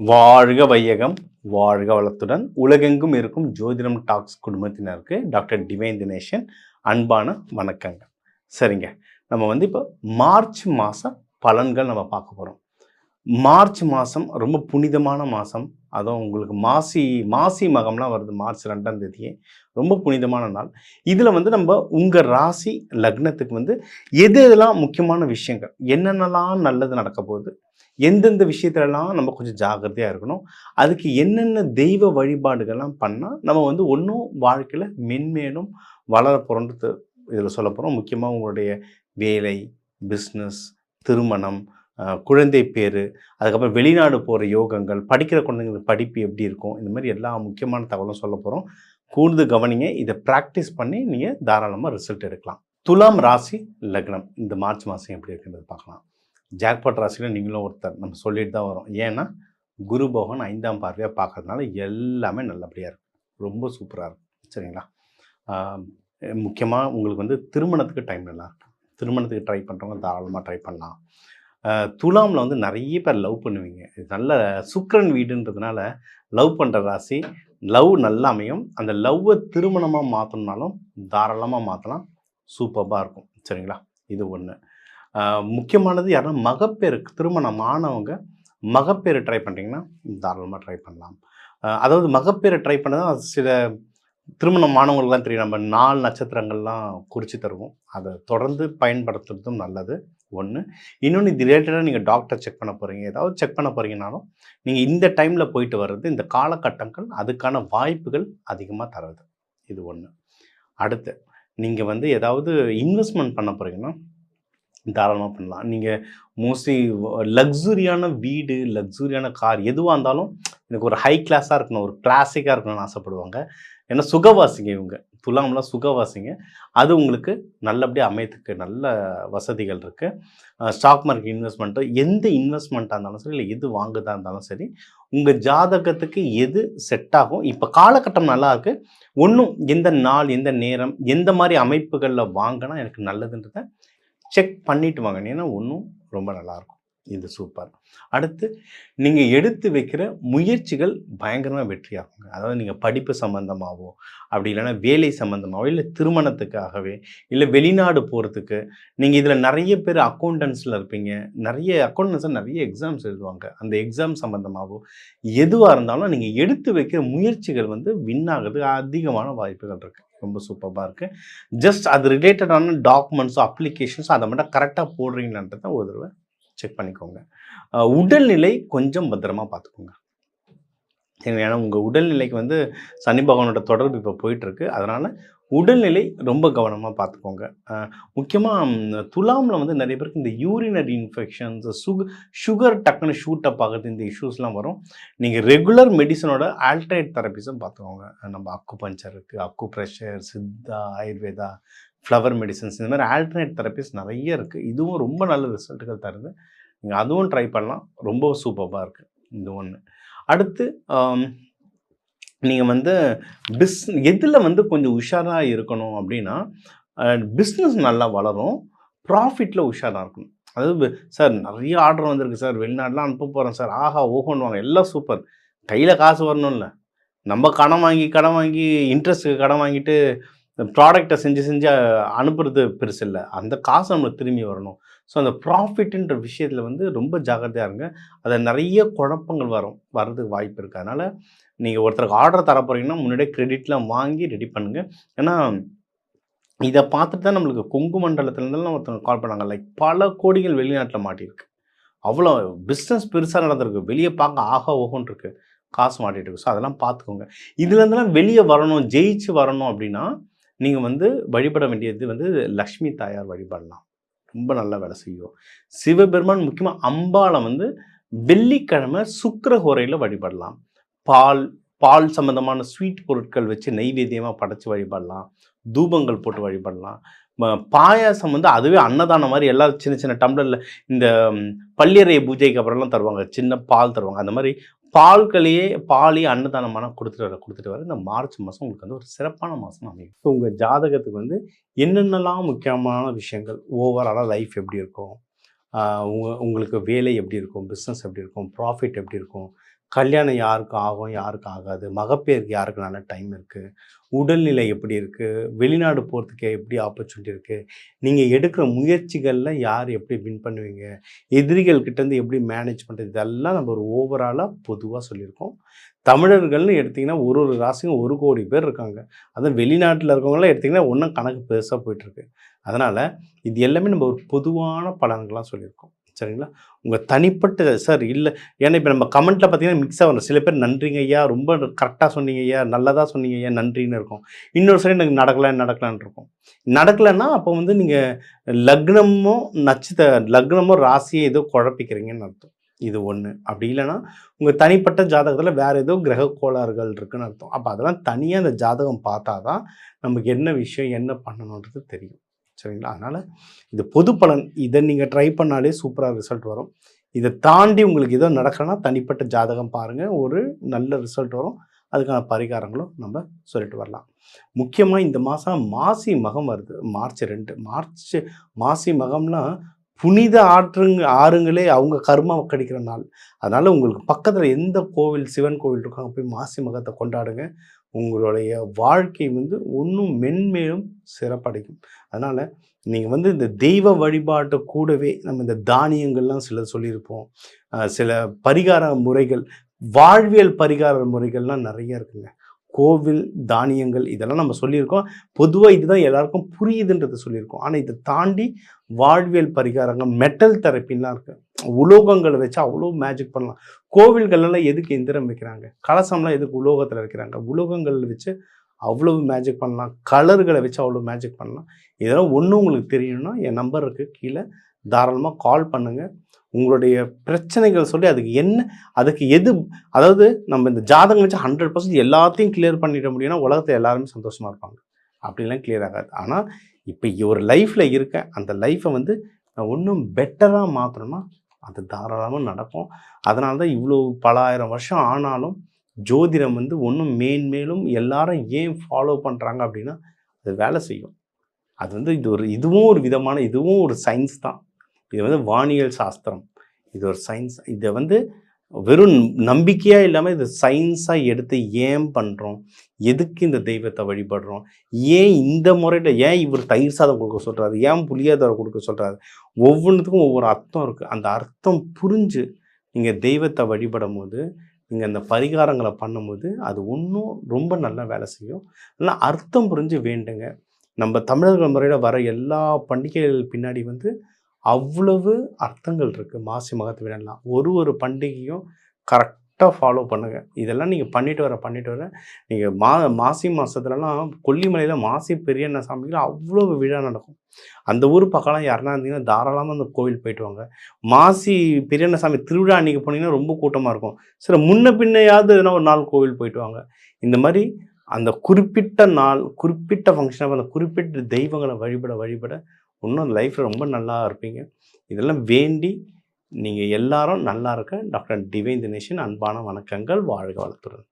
வாழ்க வையகம், வாழ்க வளத்துடன் உலகெங்கும் இருக்கும் ஜோதிடம் டாக்ஸ் குடும்பத்தினருக்கு டாக்டர் டிவைன் தினேஷன் அன்பான வணக்கங்கள். சரிங்க, நம்ம இப்போ மார்ச் மாதம் பலன்கள் நம்ம பார்க்க போகிறோம். மார்ச் மாதம் ரொம்ப புனிதமான மாதம். அதுவும் உங்களுக்கு மாசி மகம்லாம் வருது. மார்ச் 2ஆம் தேதியே ரொம்ப புனிதமான நாள். இதில் நம்ம உங்கள் ராசி லக்னத்துக்கு எது எதெல்லாம் முக்கியமான விஷயங்கள், என்னென்னலாம் நல்லது நடக்க போகுது, எந்தெந்த விஷயத்துலலாம் நம்ம கொஞ்சம் ஜாக்கிரதையாக இருக்கணும், அதுக்கு என்னென்ன தெய்வ வழிபாடுகள்லாம் பண்ணால் நம்ம ஒன்றும் வாழ்க்கையில் மென்மேலும் வளர போகிறோன்றது இதில் சொல்ல போகிறோம். முக்கியமாக உங்களுடைய வேலை, பிஸ்னஸ், திருமணம், குழந்தை பேர், அதுக்கப்புறம் வெளிநாடு போகிற யோகங்கள், படிக்கிற குழந்தைங்களுக்கு படிப்பு எப்படி இருக்கும், இந்த மாதிரி எல்லா முக்கியமான தகவலும் சொல்ல போகிறோம். கூர்ந்து கவனிங்க. இதை ப்ராக்டிஸ் பண்ணி நீங்கள் தாராளமாக ரிசல்ட் எடுக்கலாம். துலாம் ராசி லக்னம் இந்த மார்ச் மாதம் எப்படி இருக்குன்றது பார்க்கலாம். ஜாக்பாட் ராசியில் நீங்களும் ஒருத்தர் நம்ம சொல்லிட்டு தான் வரோம். ஏன்னா குரு பகவான் 5ஆம் பார்வையாக பார்க்கறதுனால எல்லாமே நல்லபடியாக இருக்கும், ரொம்ப சூப்பராக இருக்கும். சரிங்களா? முக்கியமாக உங்களுக்கு திருமணத்துக்கு டைம் நல்லாயிருக்கும். திருமணத்துக்கு ட்ரை பண்ணுறவங்க தாராளமாக ட்ரை பண்ணலாம். துலாமில் நிறைய பேர் லவ் பண்ணுவீங்க. இது நல்ல சுக்கிரன் வீடுன்றதுனால லவ் பண்ணுற ராசி. லவ் நல்லா அமையும். அந்த லவ்வை திருமணமாக மாற்றணுனாலும் தாராளமாக மாற்றலாம், சூப்பராக இருக்கும். சரிங்களா? இது ஒன்று. முக்கியமானது யாருன்னா மகப்பேருக்கு திருமணம் ஆனவங்க மகப்பேறு ட்ரை பண்ணுறீங்கன்னா தாராளமாக ட்ரை பண்ணலாம். அதாவது மகப்பேறு ட்ரை பண்ணதான் சில திருமணம் ஆனவங்களுக்குலாம் தெரியும். நம்ம 4 நட்சத்திரங்கள்லாம் குறித்து தருவோம். அதை தொடர்ந்து பயன்படுத்துறதும் நல்லது ஒன்று. இன்னொன்று, இது ரிலேட்டடாக நீங்கள் டாக்டர் செக் பண்ண போகிறீங்க, ஏதாவது செக் பண்ண போகிறீங்கனாலும் நீங்கள் இந்த டைமில் போயிட்டு வர்றது, இந்த காலகட்டங்கள் அதுக்கான வாய்ப்புகள் அதிகமாக தருது. இது ஒன்று. அடுத்து, நீங்கள் ஏதாவது இன்வெஸ்ட்மெண்ட் பண்ண போகிறீங்கன்னா தாராளமாக பண்ணலாம். நீங்கள் மோஸ்ட்லி லக்ஸுரியான வீடு, லக்ஸுரியான கார் எதுவாக இருந்தாலும் எனக்கு ஒரு ஹை கிளாஸாக இருக்கணும், ஒரு கிளாசிக்காக இருக்கணும்னு ஆசைப்படுவாங்க. ஏன்னா சுகவாசிங்க இவங்க. துலாம்லாம் சுகவாசிங்க. அது உங்களுக்கு நல்லபடியாக அமையத்துக்கு நல்ல வசதிகள் இருக்குது. ஸ்டாக் மார்க்கெட் இன்வெஸ்ட்மெண்ட்டோ எந்த இன்வெஸ்ட்மெண்ட்டாக இருந்தாலும் சரி, இல்லை எது வாங்குதா இருந்தாலும் சரி, உங்கள் ஜாதகத்துக்கு எது செட் ஆகும். இப்போ காலகட்டம் நல்லா இருக்குது. ஒன்றும் எந்த நாள், எந்த நேரம், எந்த மாதிரி அமைப்புகளில் வாங்கினா எனக்கு நல்லதுன்றதை செக் பண்ணிவிட்டு வாங்கினீங்கன்னா இன்னும் ரொம்ப நல்லாயிருக்கும். இது சூப்பர். அடுத்து, நீங்கள் எடுத்து வைக்கிற முயற்சிகள் பயங்கரமாக வெற்றியாகுங்க. அதாவது நீங்கள் படிப்பு சம்மந்தமாகவோ, அப்படி இல்லைன்னா வேலை சம்மந்தமாகவோ, இல்லை திருமணத்துக்காகவே, இல்லை வெளிநாடு போகிறதுக்கு, நீங்கள் இதில் நிறைய பேர் அக்கௌண்டன்ஸில் இருப்பீங்க. நிறைய அக்கௌண்டன்ஸில் நிறைய எக்ஸாம்ஸ் எழுதுவாங்க. அந்த எக்ஸாம் சம்மந்தமாகவோ எதுவாக இருந்தாலும் நீங்கள் எடுத்து வைக்கிற முயற்சிகள் வின் ஆகிறதுக்கு அதிகமான வாய்ப்புகள் இருக்குது. ரொம்ப சூப்பராக இருக்குது. ஜஸ்ட் அது ரிலேட்டடான டாக்குமெண்ட்ஸோ அப்ளிகேஷன்ஸோ அதை மட்டும் கரெக்டாக போடுறீங்களான்றதை ஒரு தடவை செக் பண்ணிக்கோங்க. உடல்நிலை கொஞ்சம் பத்திரமாக பார்த்துக்கோங்க. ஏன்னா உங்கள் உடல்நிலைக்கு சனி பகவானோட தொடர்பு இப்போ போயிட்டுருக்கு. அதனால் உடல்நிலை ரொம்ப கவனமாக பார்த்துக்கோங்க. முக்கியமாக துலாமில் நிறைய பேருக்கு இந்த யூரினரி இன்ஃபெக்ஷன்ஸ், சுகர் டக்குன்னு ஷூட் அப் ஆகுது, இந்த இஷ்யூஸ்லாம் வரும். நீங்கள் ரெகுலர் மெடிசனோட ஆல்டர்னேட் தெரப்பிஸும் பார்த்துக்கோங்க. நம்ம அக்குபஞ்சர் இருக்குது, acupressure, Siddha, Ayurveda, flower medicines, இந்த மாதிரி ஆல்டர்னேட் தெரப்பிஸ் நிறைய இருக்குது. இதுவும் ரொம்ப நல்ல ரிசல்ட்டுகள் தருது. நீங்கள் அதுவும் ட்ரை பண்ணலாம், ரொம்ப சூப்பராக இருக்குது. இது ஒன்று. அடுத்து, நீங்கள் எதில் கொஞ்சம் உஷாராக இருக்கணும் அப்படின்னா, பிஸ்னஸ் நல்லா வளரும், ப்ராஃபிட்டில் உஷாராக இருக்கணும். அதாவது சார் நிறைய ஆர்டர் வந்திருக்கு சார், வெளிநாடுலாம் அனுப்ப போகிறேன் சார், ஆஹா ஓஹோன்னுவாங்க, எல்லாம் சூப்பர். கையில் காசு வரணும்ல. நம்ம கடன் வாங்கி இன்ட்ரெஸ்ட்டுக்கு கடன் வாங்கிட்டு ப்ராடக்டை செஞ்சு அனுப்புறது பெருசு இல்லை. அந்த காசு நம்மளுக்கு திரும்பி வரணும். ஸோ அந்த ப்ராஃபிட்டுன்ற விஷயத்தில் ரொம்ப ஜாக்கிரதையாக இருங்க. அதில் நிறைய குழப்பங்கள் வர்றதுக்கு வாய்ப்பு இருக்குது. அதனால் நீங்கள் ஒருத்தருக்கு ஆர்டர் தர போகிறீங்கன்னா முன்னாடியே கிரெடிட்லாம் வாங்கி ரெடி பண்ணுங்கள். ஏன்னா இதை பார்த்துட்டு தான் நம்மளுக்கு கொங்கு மண்டலத்துலேருந்துலாம் ஒருத்தவங்க கால் பண்ணாங்க. லைக் பல கோடிகள் வெளிநாட்டில் மாட்டியிருக்கு. அவ்வளோ பிஸ்னஸ் பெருசாக நடந்திருக்கு. வெளியே பார்க்க ஆகா ஓஹோன்னு இருக்குது, காசு மாட்டிகிட்டு இருக்கு. ஸோ அதெல்லாம் பார்த்துக்கோங்க. இதுலேருந்துலாம் வெளியே வரணும், ஜெயிச்சு வரணும் அப்படின்னா நீங்கள் வழிபட வேண்டியது லக்ஷ்மி தாயார் வழிபடலாம். ரொம்ப நல்லா வேலை செய்யும். சிவபெருமான் முக்கியமாக அம்பாளை வெள்ளிக்கிழமை சுக்கிரஹோரையில் வழிபடலாம். பால் சம்மந்தமான ஸ்வீட் பொருட்கள் வச்சு நெய்வேத்தியமாக படைச்சி வழிபடலாம். தூபங்கள் போட்டு வழிபடலாம். பாயாசம் அதுவே அன்னதானம் மாதிரி எல்லாம் சின்ன சின்ன டம்ளரில் இந்த பள்ளியறை பூஜைக்கு அப்புறம்லாம் தருவாங்க, சின்ன பால் தருவாங்க. அந்த மாதிரி பாலையே அன்னதானமான கொடுத்துட்டு வர இந்த மார்ச் மாதம் உங்களுக்கு ஒரு சிறப்பான மாதம் அமையும். ஸோ உங்கள் ஜாதகத்துக்கு என்னென்னலாம் முக்கியமான விஷயங்கள், ஓவராலாக லைஃப் எப்படி இருக்கும், உங்களுக்கு வேலை எப்படி இருக்கும், பிஸ்னஸ் எப்படி இருக்கும், ப்ராஃபிட் எப்படி இருக்கும், கல்யாணம் யாருக்கு ஆகும், யாருக்கு ஆகாது, மகப்பேறுக்கு யாருக்கு நல்ல டைம் இருக்குது, உடல்நிலை எப்படி இருக்குது, வெளிநாடு போகிறதுக்கு எப்படி ஆப்பர்ச்சுனிட்டி இருக்குது, நீங்கள் எடுக்கிற முயற்சிகளில் யார் எப்படி வின் பண்ணுவீங்க, எதிரிகள் கிட்டேருந்து எப்படி மேனேஜ் பண்ணுறது, இதெல்லாம் நம்ம ஒரு ஓவராலாக பொதுவாக சொல்லியிருக்கோம். தமிழர்கள்னு எடுத்திங்கன்னா ஒரு ஒரு ராசியும் 1,00,00,000 பேர் இருக்காங்க. அதுவும் வெளிநாட்டில் இருக்கவங்களாம் எடுத்திங்கன்னா இன்னும் கணக்கு பெருசாக போயிட்டுருக்கு. அதனால் இது எல்லாமே நம்ம ஒரு பொதுவான பலன்களாக சொல்லியிருக்கோம். சரிங்களா? உங்கள் தனிப்பட்ட சார் இல்லை, ஏன்னா இப்போ நம்ம கமெண்ட்டில் பார்த்தீங்கன்னா மிக்ஸாக வரும். சில பேர் நன்றிங்க ஐயா, ரொம்ப கரெக்டாக சொன்னீங்க ஐயா, நல்லதாக சொன்னீங்க ஐயா, நன்றின்னு இருக்கும். இன்னொரு சைடு எனக்கு நடக்கலான்னு இருக்கும். நடக்கலைன்னா அப்போ வந்து நீங்கள் லக்னமோ ராசியை ஏதோ குழப்பிக்கிறீங்கன்னு அர்த்தம். இது ஒன்று. அப்படி இல்லைன்னா உங்கள் தனிப்பட்ட ஜாதகத்தில் வேறு ஏதோ கிரக கோளாறுகள் இருக்குதுன்னு அர்த்தம். அப்போ அதெல்லாம் தனியாக அந்த ஜாதகம் பார்த்தா தான் நமக்கு என்ன விஷயம் என்ன பண்ணணுன்றது தெரியும். சரிங்களா? அதனால் இது பொது பலன். இதை நீங்கள் ட்ரை பண்ணாலே சூப்பராக ரிசல்ட் வரும். இதை தாண்டி உங்களுக்கு ஏதோ நடக்கலைன்னா தனிப்பட்ட ஜாதகம் பாருங்கள், ஒரு நல்ல ரிசல்ட் வரும். அதுக்கான பரிகாரங்களும் நம்ம சொல்லிட்டு வரலாம். முக்கியமாக இந்த மாதம் மாசி மகம் வருது. மார்ச் 2 மாசி மகம்லாம் புனித ஆறுங்களே அவங்க கர்மா கடிக்கிற நாள். அதனால் உங்களுக்கு பக்கத்தில் எந்த கோவில், சிவன் கோவில் இருக்கோ அங்கே போய் மாசி மகத்தை கொண்டாடுங்க. உங்களுடைய வாழ்க்கை வந்து இன்னும் மென்மேலும் சிறப்படைக்கும். அதனால் நீங்கள் வந்து இந்த தெய்வ வழிபாட்டை கூடவே நம்ம இந்த தானியங்கள்லாம் சிலது சொல்லியிருப்போம். சில பரிகார முறைகள், வாழ்வியல் பரிகார முறைகள்லாம் நிறைய இருக்குங்க. கோவில், தானியங்கள் இதெல்லாம் நம்ம சொல்லியிருக்கோம். பொதுவாக இதுதான் எல்லாருக்கும் புரியுதுன்றது சொல்லியிருக்கோம். ஆனால் இதை தாண்டி வாழ்வியல் பரிகாரங்கள், மெட்டல் தெரப்பின்லாம் இருக்குது. உலோகங்களை வச்சு அவ்வளோ மேஜிக் பண்ணலாம். கோவில்கள்லாம் எதுக்கு எந்திரம் வைக்கிறாங்க, கலசம்லாம் எதுக்கு உலோகத்தில் வைக்கிறாங்க, உலோகங்கள் வச்சு அவ்வளோ மேஜிக் பண்ணலாம். கலர்களை வச்சு அவ்வளோ மேஜிக் பண்ணலாம். இதெல்லாம் ஒன்றும் உங்களுக்கு தெரியணும்னா என் நம்பர் இருக்குது கீழே, தாராளமாக கால் பண்ணுங்கள். உங்களுடைய பிரச்சனைகள் சொல்லி அதுக்கு எது, அதாவது நம்ம இந்த ஜாதகம் வச்சு 100% எல்லாத்தையும் கிளியர் பண்ணிட முடியும்னா உலகத்தில் எல்லாருமே சந்தோஷமாக இருப்பாங்க. அப்படிலாம் கிளியர் ஆகாது. ஆனால் இப்போ ஒரு லைஃப்பில் இருக்கேன், அந்த லைஃப்பை வந்து நான் இன்னும் பெட்டராக மாற்றணும்னா அது தாராளமாக நடக்கும். அதனால தான் இவ்வளோ பல ஆயிரம் வருஷம் ஆனாலும் ஜோதிடம் வந்து ஒன்றும் மேன்மேலும் எல்லாரும் ஏன் ஃபாலோ பண்ணுறாங்க அப்படின்னா அது வேலை செய்யும். அது வந்து இதுவும் ஒரு விதமான, இதுவும் ஒரு சயின்ஸ் தான். இது வந்து வானியல் சாஸ்திரம். இது ஒரு சயின்ஸ். இதை வந்து வெறும் நம்பிக்கையாக இல்லாமல் இது சயின்ஸாக எடுத்து ஏன் பண்ணுறோம், எதுக்கு இந்த தெய்வத்தை வழிபடுறோம், ஏன் இந்த முறையில், ஏன் இவர் தயிர் சாதம் கொடுக்க சொல்கிறாரு, ஏன் புளியோதரை கொடுக்க சொல்கிறாரு, ஒவ்வொன்றுத்துக்கும் ஒவ்வொரு அர்த்தம் இருக்குது. அந்த அர்த்தம் புரிஞ்சு நீங்கள் தெய்வத்தை வழிபடும் போது, நீங்கள் அந்த பரிகாரங்களை பண்ணும்போது அது இன்னும் ரொம்ப நல்லா வேலை செய்யும். நல்லா அர்த்தம் புரிஞ்சு வேண்டுங்க. நம்ம தமிழர்கள் முறையில் வர எல்லா பண்டிகைகள் பின்னாடி வந்து அவ்வளவு அர்த்தங்கள் இருக்குது. மாசி மகத்து விழாலாம் ஒரு பண்டிகையும் கரெக்டாக ஃபாலோ பண்ணுங்கள். இதெல்லாம் நீங்கள் பண்ணிட்டு வர நீங்கள் மாசி மாதத்துலலாம் கொல்லிமலையில் மாசி பெரியண்ண சாமிக்கு அவ்வளோ விழா நடக்கும். அந்த ஊர் பக்கம்லாம் யாருன்னா இருந்தீங்கன்னா தாராளமாக அந்த கோவில் போயிட்டு வாங்க. மாசி பெரியண்ண சாமி திருவிழா அன்றைக்கி போனீங்கன்னா ரொம்ப கூட்டமாக இருக்கும். சரி, முன்ன பின்னையாவது எதனா ஒரு நாள் கோவில் போயிட்டு வாங்க. இந்த மாதிரி அந்த குறிப்பிட்ட நாள், குறிப்பிட்ட ஃபங்க்ஷனாக அந்த குறிப்பிட்ட தெய்வங்களை வழிபட இன்னும் லைஃப்பில் ரொம்ப நல்லா இருப்பீங்க. இதெல்லாம் வேண்டி நீங்கள் எல்லாரும் நல்லா இருக்க டாக்டர் டிவைன் தினேஷன் அன்பான வணக்கங்கள். வாழ்க வளத்துடன்.